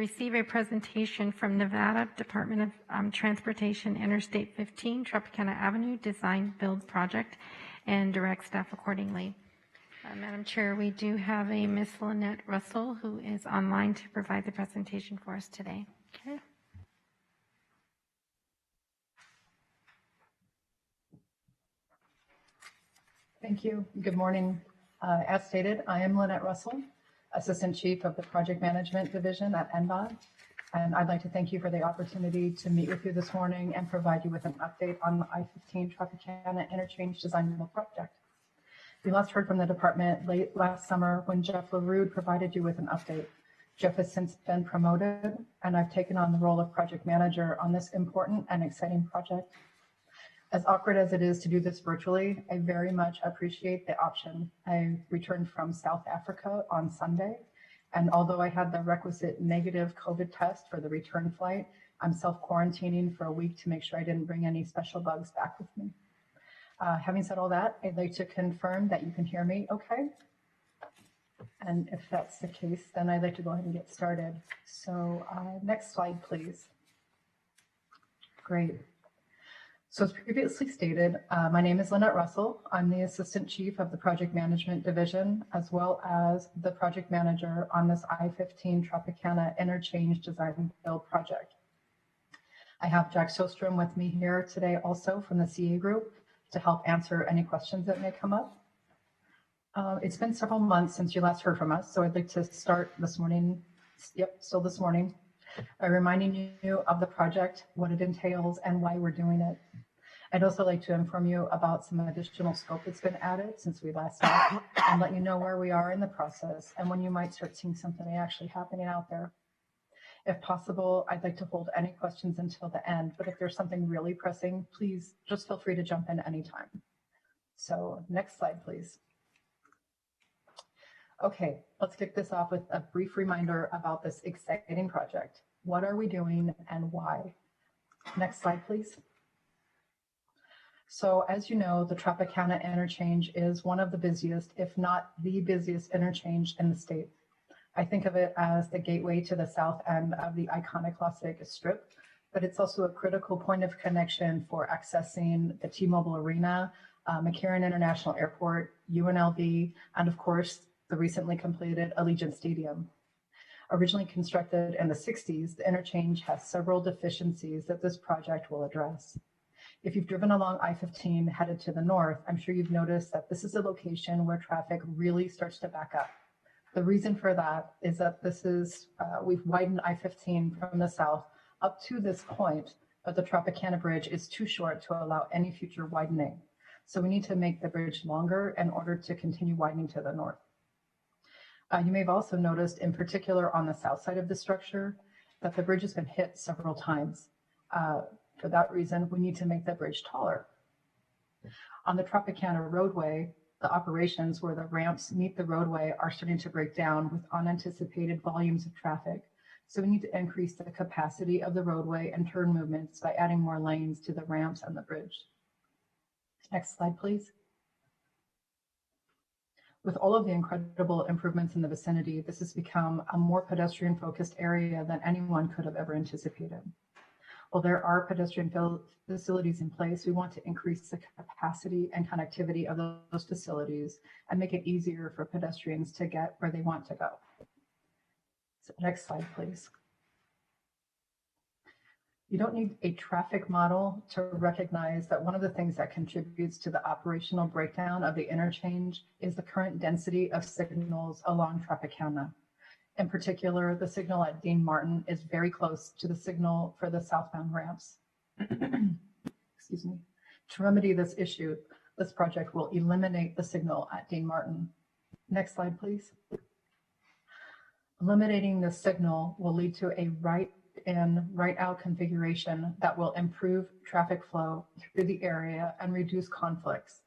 Receive a presentation from Nevada Department of Transportation Interstate 15 Tropicana Avenue Design Build Project and direct staff accordingly. Madam Chair, we do have a Miss Lynette Russell who is online to provide the presentation for us today. Okay. Thank you. Good morning. As stated, I am Lynette Russell, Assistant Chief of the Project Management Division at NDOT, and I'd like to thank you for the opportunity to meet with you this morning and provide you with an update on the I-15 Tropicana Interchange Design Build Project. We last heard from the department late last summer when Jeff LaRude provided you with an update. Jeff has since been promoted, and I've taken on the role of project manager on this important and exciting project. As awkward as it is to do this virtually, I very much appreciate the option. I returned from South Africa on Sunday, and although I had the requisite negative COVID test for the return flight, I'm self-quarantining for a week to make sure I didn't bring any special bugs back with me. Having said all that, I'd like to confirm that you can hear me okay. And if that's the case, then I'd like to go ahead and get started. So next slide, please. Great. So as previously stated, my name is Lynette Russell. I'm the Assistant Chief of the Project Management Division, as well as the Project Manager on this I-15 Tropicana Interchange Design Build Project. I have Jack Sostrom with me here today also from the CA Group to help answer any questions that may come up. It's been several months since you last heard from us, so I'd like to start this morning, still this morning, by reminding you of the project, what it entails, and why we're doing it. I'd also like to inform you about some additional scope that's been added since we last met and let you know where we are in the process and when you might start seeing something actually happening out there. If possible, I'd like to hold any questions until the end, but if there's something really pressing, please just feel free to jump in anytime. So next slide, please. Okay, let's kick this off with a brief reminder about this exciting project. What are we doing and why? Next slide, please. So as you know, the Tropicana interchange is one of the busiest, if not the busiest interchange in the state. I think of it as the gateway to the south end of the iconic Las Vegas Strip, but it's also a critical point of connection for accessing the T-Mobile Arena, McCarran International Airport, UNLV, and of course, the recently completed Allegiant Stadium. Originally constructed in the 60s, the interchange has several deficiencies that this project will address. If you've driven along I-15 headed to the north, I'm sure you've noticed that this is a location where traffic really starts to back up. The reason for that is that we've widened I-15 from the south up to this point, but the Tropicana Bridge is too short to allow any future widening. So we need to make the bridge longer in order to continue widening to the north. You may have also noticed, in particular on the south side of the structure, that the bridge has been hit several times. For that reason, we need to make the bridge taller. On the Tropicana roadway, the operations where the ramps meet the roadway are starting to break down with unanticipated volumes of traffic. So we need to increase the capacity of the roadway and turn movements by adding more lanes to the ramps and the bridge. Next slide, please. With all of the incredible improvements in the vicinity, this has become a more pedestrian-focused area than anyone could have ever anticipated. While there are pedestrian facilities in place, we want to increase the capacity and connectivity of those facilities and make it easier for pedestrians to get where they want to go. So next slide, please. You don't need a traffic model to recognize that one of the things that contributes to the operational breakdown of the interchange is the current density of signals along Tropicana. In particular, the signal at Dean Martin is very close to the signal for the southbound ramps. Excuse me. To remedy this issue, this project will eliminate the signal at Dean Martin. Next slide, please. Eliminating this signal will lead to a right-in, right-out configuration that will improve traffic flow through the area and reduce conflicts.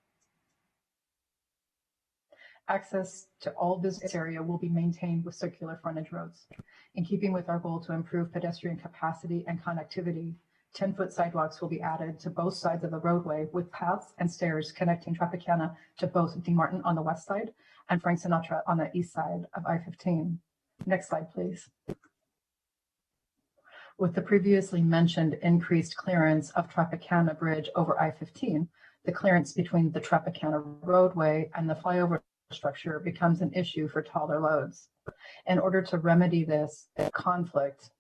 Access to all this area will be maintained with circular frontage roads. In keeping with our goal to improve pedestrian capacity and connectivity, 10-foot sidewalks will be added to both sides of the roadway with paths and stairs connecting Tropicana to both Dean Martin on the west side and Frank Sinatra on the east side of I-15. Next slide, please. With the previously mentioned increased clearance of Tropicana Bridge over I-15, the clearance between the Tropicana roadway and the flyover structure becomes an issue for taller loads. In order to remedy this conflict,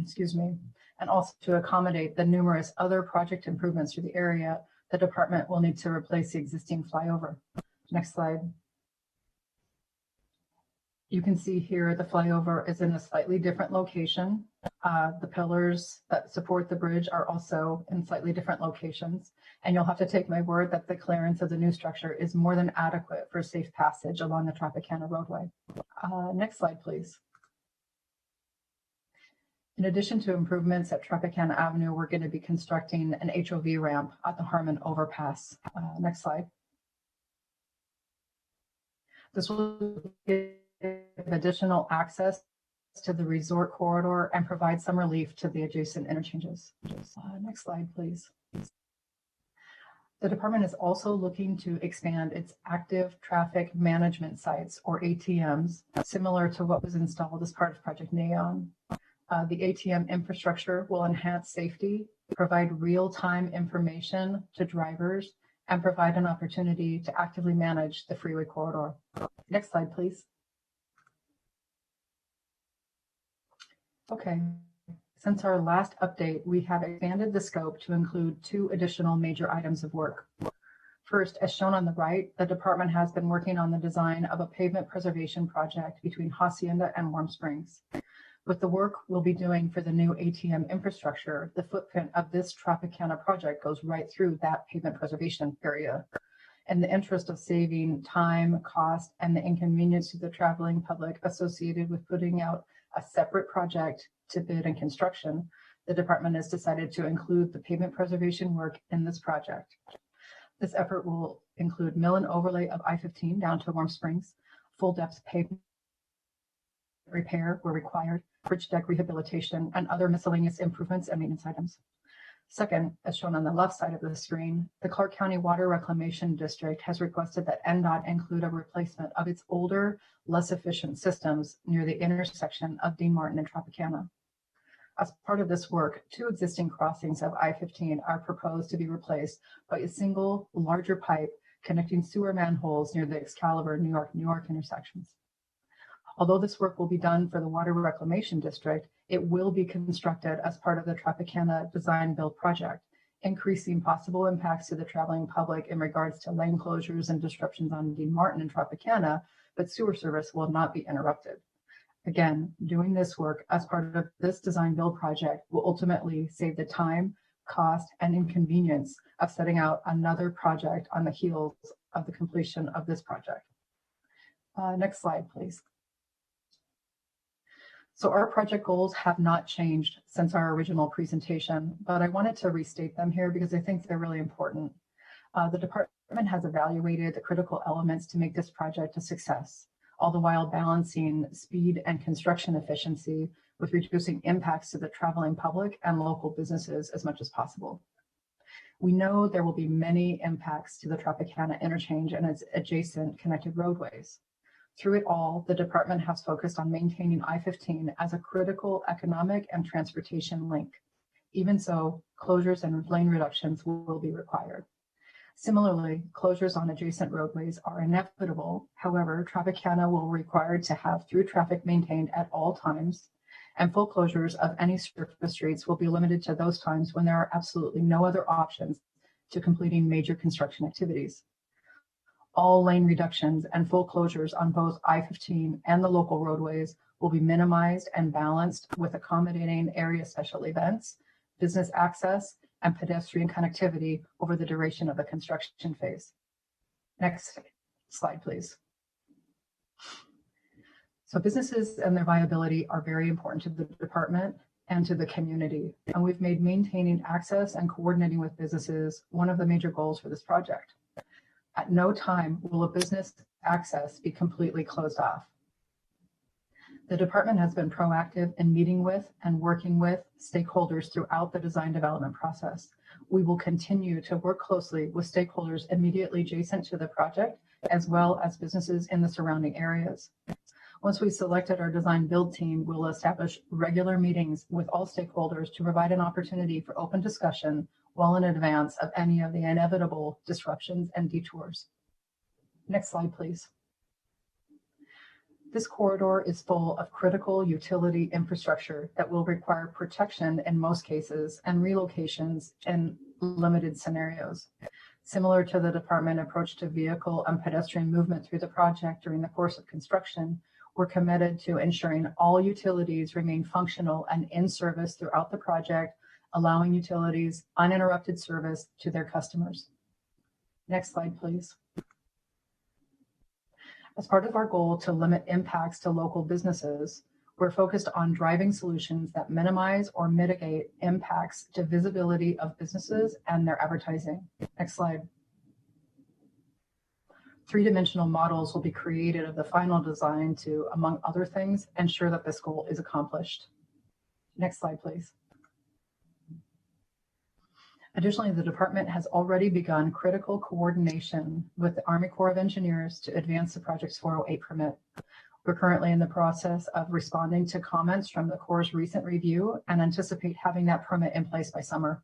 excuse me, and also to accommodate the numerous other project improvements through the area, the department will need to replace the existing flyover. Next slide. You can see here the flyover is in a slightly different location. The pillars that support the bridge are also in slightly different locations. And you'll have to take my word that the clearance of the new structure is more than adequate for safe passage along the Tropicana roadway. Next slide, please. In addition to improvements at Tropicana Avenue, we're going to be constructing an HOV ramp at the Harmon overpass. Next slide. This will give additional access to the resort corridor and provide some relief to the adjacent interchanges. Next slide, please. The department is also looking to expand its active traffic management sites, or ATMs, similar to what was installed as part of Project Neon. The ATM infrastructure will enhance safety, provide real-time information to drivers, and provide an opportunity to actively manage the freeway corridor. Next slide, please. Okay, since our last update, we have expanded the scope to include 2 additional major items of work. First, as shown on the right, the department has been working on the design of a pavement preservation project between Hacienda and Warm Springs. With the work we'll be doing for the new ATM infrastructure, the footprint of this Tropicana project goes right through that pavement preservation area. In the interest of saving time, cost, and the inconvenience to the traveling public associated with putting out a separate project to bid and construction, the department has decided to include the pavement preservation work in this project. This effort will include mill and overlay of I-15 down to Warm Springs, full depth pavement repair where required, bridge deck rehabilitation, and other miscellaneous improvements and maintenance items. Second, as shown on the left side of the screen, the Clark County Water Reclamation District has requested that NDOT include a replacement of its older, less efficient systems near the intersection of Dean Martin and Tropicana. As part of this work, 2 existing crossings of I-15 are proposed to be replaced by a single, larger pipe connecting sewer manholes near the Excalibur, New York intersections. Although this work will be done for the Water Reclamation District, it will be constructed as part of the Tropicana Design Build project, increasing possible impacts to the traveling public in regards to lane closures and disruptions on Dean Martin and Tropicana, but sewer service will not be interrupted. Again, doing this work as part of this Design Build project will ultimately save the time, cost, and inconvenience of setting out another project on the heels of the completion of this project. Next slide, please. So our project goals have not changed since our original presentation, but I wanted to restate them here because I think they're really important. The department has evaluated the critical elements to make this project a success, all the while balancing speed and construction efficiency with reducing impacts to the traveling public and local businesses as much as possible. We know there will be many impacts to the Tropicana interchange and its adjacent connected roadways. Through it all, the department has focused on maintaining I-15 as a critical economic and transportation link. Even so, closures and lane reductions will be required. Similarly, closures on adjacent roadways are inevitable. However, Tropicana will be required to have through traffic maintained at all times, and full closures of any surface streets will be limited to those times when there are absolutely no other options to completing major construction activities. All lane reductions and full closures on both I-15 and the local roadways will be minimized and balanced with accommodating area special events, business access, and pedestrian connectivity over the duration of the construction phase. Next slide, please. So businesses and their viability are very important to the department and to the community, and we've made maintaining access and coordinating with businesses one of the major goals for this project. At no time will a business access be completely closed off. The department has been proactive in meeting with and working with stakeholders throughout the design development process. We will continue to work closely with stakeholders immediately adjacent to the project, as well as businesses in the surrounding areas. Once we selected our design build team, we'll establish regular meetings with all stakeholders to provide an opportunity for open discussion well in advance of any of the inevitable disruptions and detours. Next slide, please. This corridor is full of critical utility infrastructure that will require protection in most cases and relocations in limited scenarios. Similar to the department approach to vehicle and pedestrian movement through the project during the course of construction, we're committed to ensuring all utilities remain functional and in service throughout the project, allowing utilities uninterrupted service to their customers. Next slide, please. As part of our goal to limit impacts to local businesses, we're focused on driving solutions that minimize or mitigate impacts to visibility of businesses and their advertising. Next slide. Three-dimensional models will be created of the final design to, among other things, ensure that this goal is accomplished. Next slide, please. Additionally, the department has already begun critical coordination with the Army Corps of Engineers to advance the project's 408 permit. We're currently in the process of responding to comments from the Corps' recent review and anticipate having that permit in place by summer.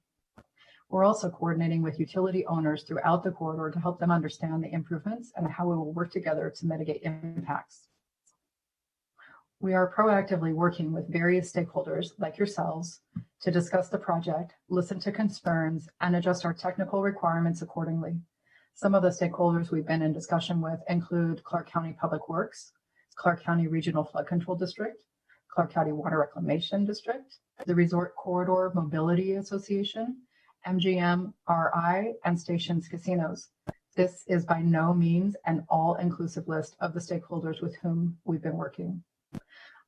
We're also coordinating with utility owners throughout the corridor to help them understand the improvements and how we will work together to mitigate impacts. We are proactively working with various stakeholders like yourselves to discuss the project, listen to concerns, and adjust our technical requirements accordingly. Some of the stakeholders we've been in discussion with include Clark County Public Works, Clark County Regional Flood Control District, Clark County Water Reclamation District, the Resort Corridor Mobility Association, MGM, RI, and Stations Casinos. This is by no means an all-inclusive list of the stakeholders with whom we've been working.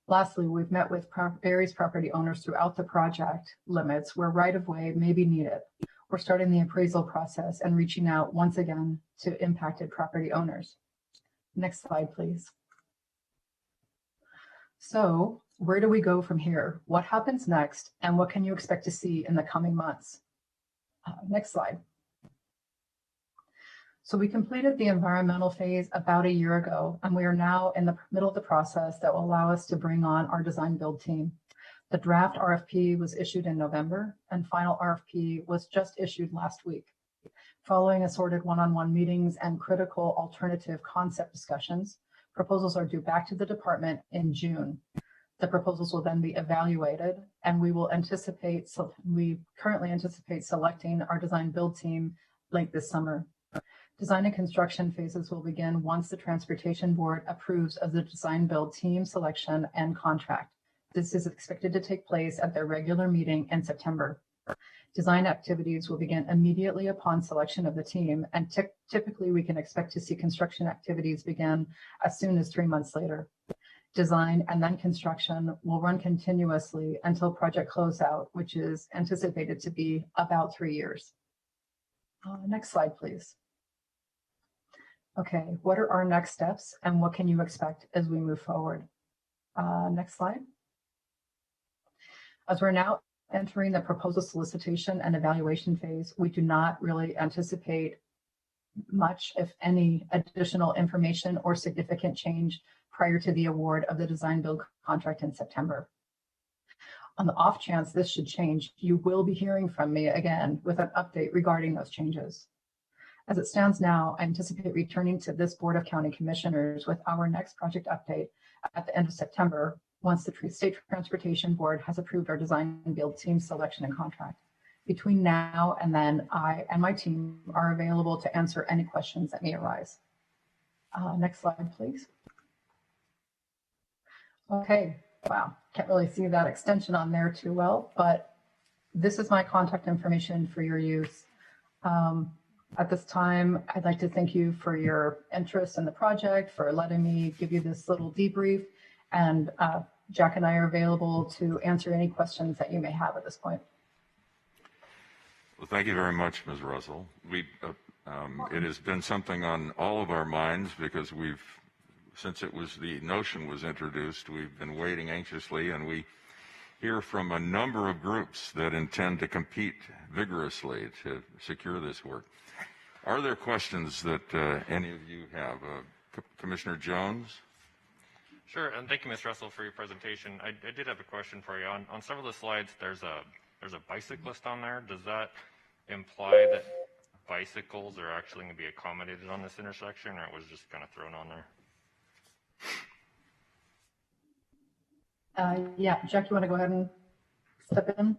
Lastly, we've met with various property owners throughout the project limits where right-of-way may be needed. We're starting the appraisal process and reaching out once again to impacted property owners. Next slide, please. So, where do we go from here? What happens next, and what can you expect to see in the coming months? Next slide. So we completed the environmental phase about a year ago, and we are now in the middle of the process that will allow us to bring on our design build team. The draft RFP was issued in November, and final RFP was just issued last week. Following assorted one-on-one meetings and critical alternative concept discussions, proposals are due back to the department in June. The proposals will then be evaluated, and we currently anticipate selecting our design build team late this summer. Design and construction phases will begin once the Transportation Board approves of the design build team selection and contract. This is expected to take place at their regular meeting in September. Design activities will begin immediately upon selection of the team, and typically we can expect to see construction activities begin as soon as 3 months later. Design and then construction will run continuously until project closeout, which is anticipated to be about 3 years. Next slide, please. Okay, what are our next steps and what can you expect as we move forward? Next slide. As we're now entering the proposal solicitation and evaluation phase, we do not really anticipate much, if any, additional information or significant change prior to the award of the design build contract in September. On the off chance this should change, you will be hearing from me again with an update regarding those changes. As it stands now, I anticipate returning to this Board of County Commissioners with our next project update at the end of September, once the State Transportation Board has approved our design and build team selection and contract. Between now and then, I and my team are available to answer any questions that may arise. Next slide, please. Okay, wow, can't really see that extension on there too well, but this is my contact information for your use. At this time, I'd like to thank you for your interest in the project, for letting me give you this little debrief, and Jack and I are available to answer any questions that you may have at this point. Well, thank you very much, Ms. Russell. It has been something on all of our minds because since the notion was introduced, we've been waiting anxiously, and we hear from a number of groups that intend to compete vigorously to secure this work. Are there questions that any of you have? Commissioner Jones? Sure, and thank you, Ms. Russell, for your presentation. I did have a question for you. On several of the slides, there's a bicyclist on there. Does that imply that bicycles are actually going to be accommodated on this intersection, or it was just kind of thrown on there? Yeah, Jack, you want to go ahead and step in?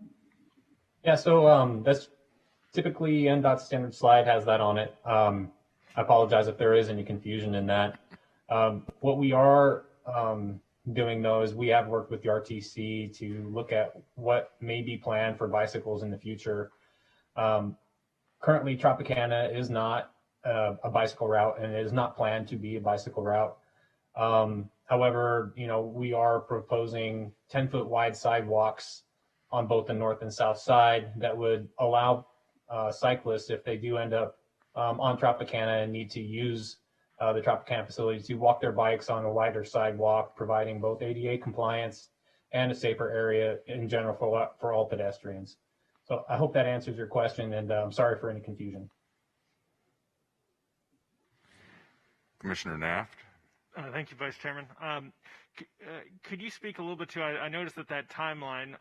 Yeah, so that's typically NDOT's standard slide has that on it. I apologize if there is any confusion in that. What we are doing though is we have worked with the RTC to look at what may be planned for bicycles in the future. Currently, Tropicana is not a bicycle route, and it is not planned to be a bicycle route. However, we are proposing 10-foot wide sidewalks on both the north and south side that would allow cyclists, if they do end up on Tropicana and need to use the Tropicana facility, to walk their bikes on a wider sidewalk, providing both ADA compliance and a safer area in general for all pedestrians. So I hope that answers your question, and I'm sorry for any confusion. Commissioner Naft? Thank you, Vice Chairman. Could you speak a little bit to, I noticed that timeline,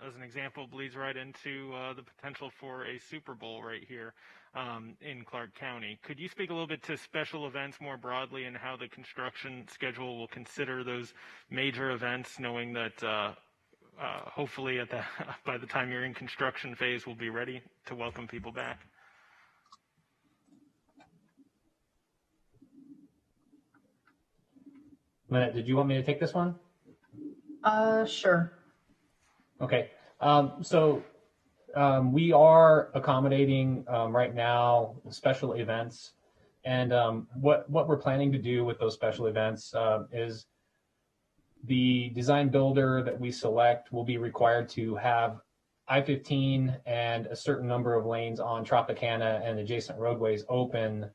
as an example, bleeds right into the potential for a Super Bowl right here in Clark County. Could you speak a little bit to special events more broadly and how the construction schedule will consider those major events, knowing that hopefully by the time you're in construction phase, we'll be ready to welcome people back? Lynette, did you want me to take this one? Sure. Okay. We are accommodating right now special events, and what we're planning to do with those special events is the design builder that we select will be required to have I-15 and a certain number of lanes on Tropicana and adjacent roadways open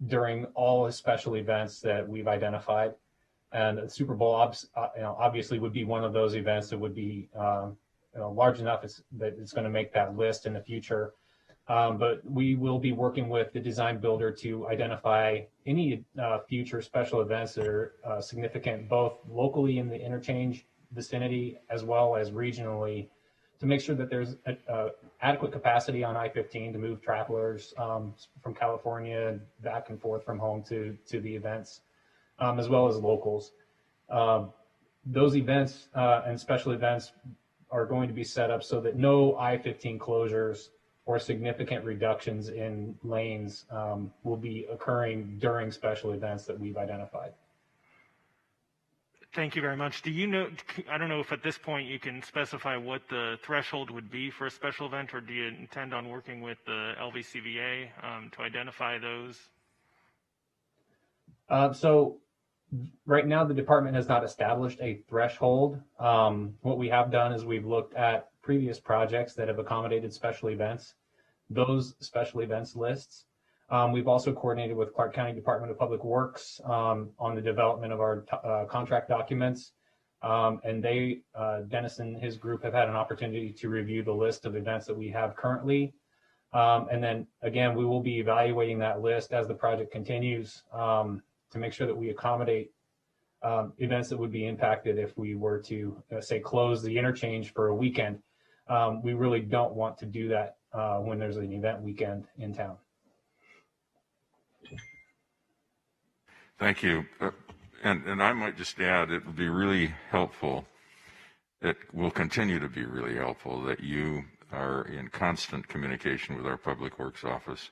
during all the special events that we've identified. And the Super Bowl obviously would be one of those events that would be large enough that it's going to make that list in the future. But we will be working with the design builder to identify any future special events that are significant, both locally in the interchange vicinity as well as regionally, to make sure that there's adequate capacity on I-15 to move travelers from California back and forth from home to the events, as well as locals. Those events and special events are going to be set up so that no I-15 closures or significant reductions in lanes will be occurring during special events that we've identified. Thank you very much. Do you know, I don't know if at this point you can specify what the threshold would be for a special event, or do you intend on working with the LVCVA to identify those? So right now the department has not established a threshold. What we have done is we've looked at previous projects that have accommodated special events, those special events lists. We've also coordinated with Clark County Department of Public Works on the development of our contract documents. And Dennis and his group have had an opportunity to review the list of events that we have currently. And then again, we will be evaluating that list as the project continues to make sure that we accommodate events that would be impacted if we were to say close the interchange for a weekend. We really don't want to do that when there's an event weekend in town. Thank you. And I might just add, it would be really helpful, it will continue to be really helpful that you are in constant communication with our Public Works office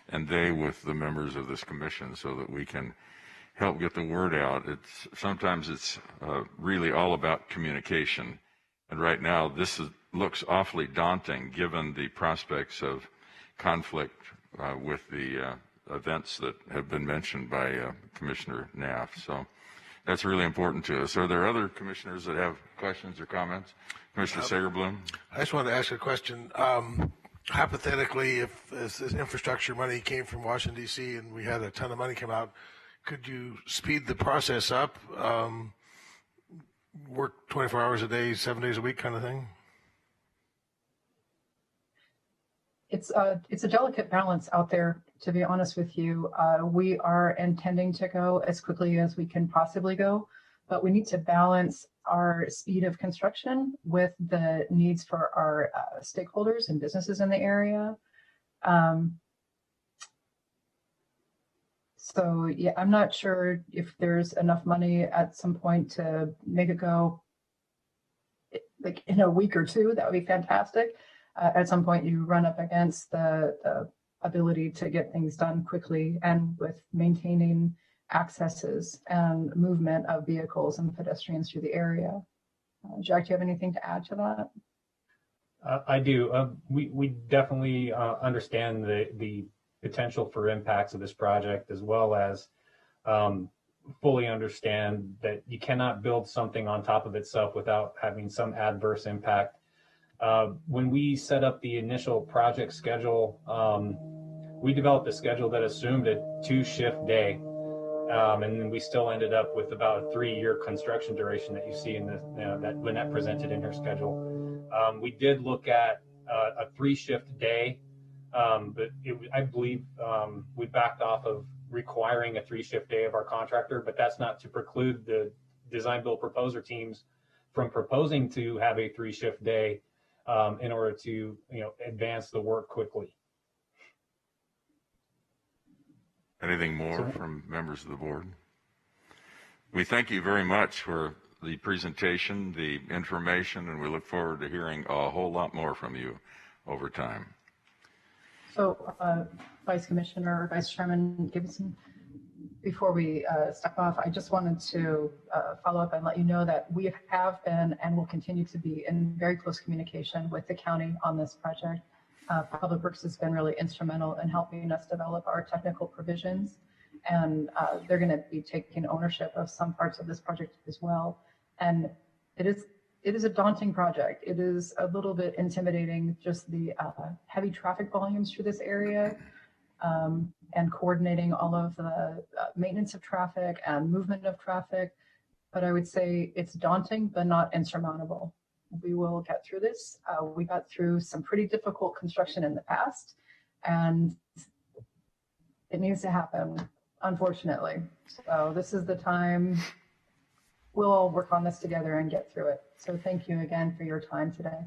and they with the members of this commission so that we can help get the word out. Sometimes it's really all about communication. And right now, looks awfully daunting given the prospects of conflict with the events that have been mentioned by Commissioner Naft. So that's really important to us. Are there other commissioners that have questions or comments? Commissioner Sagerblum? I just wanted to ask a question. Hypothetically, if this infrastructure money came from Washington, D.C., and we had a ton of money come out, could you speed the process up, work 24 hours a day, 7 days a week kind of thing? it's a delicate balance out there, to be honest with you. We are intending to go as quickly as we can possibly go, but we need to balance our speed of construction with the needs for our stakeholders and businesses in the area. So yeah, I'm not sure if there's enough money at some point to make it go like in a week or two. That would be fantastic. At some point you run up against the ability to get things done quickly and with maintaining accesses and movement of vehicles and pedestrians through the area. Jack, do you have anything to add to that? I do. We definitely understand the potential for impacts of this project, as well as fully understand that you cannot build something on top of itself without having some adverse impact. When we set up the initial project schedule, we developed a schedule that assumed a 2-shift day. And then we still ended up with about a 3-year construction duration that you see in that Lynette presented in her schedule. We did look at a 3-shift day, but I believe we backed off of requiring a 3-shift day of our contractor, but that's not to preclude the design build proposer teams from proposing to have a 3-shift day in order to advance the work quickly. Anything more from members of the board? We thank you very much for the presentation, the information, and we look forward to hearing a whole lot more from you over time. So, Vice Chairman Gibson, before we step off, I just wanted to follow up and let you know that we have been and will continue to be in very close communication with the county on this project. Public Works has been really instrumental in helping us develop our technical provisions, and they're going to be taking ownership of some parts of this project as well. And it is a daunting project. It is a little bit intimidating, just the heavy traffic volumes through this area, and coordinating all of the maintenance of traffic and movement of traffic. But I would say it's daunting, but not insurmountable. We will get through this. We got through some pretty difficult construction in the past, and it needs to happen, unfortunately. So this is the time. We'll all work on this together and get through it. So thank you again for your time today.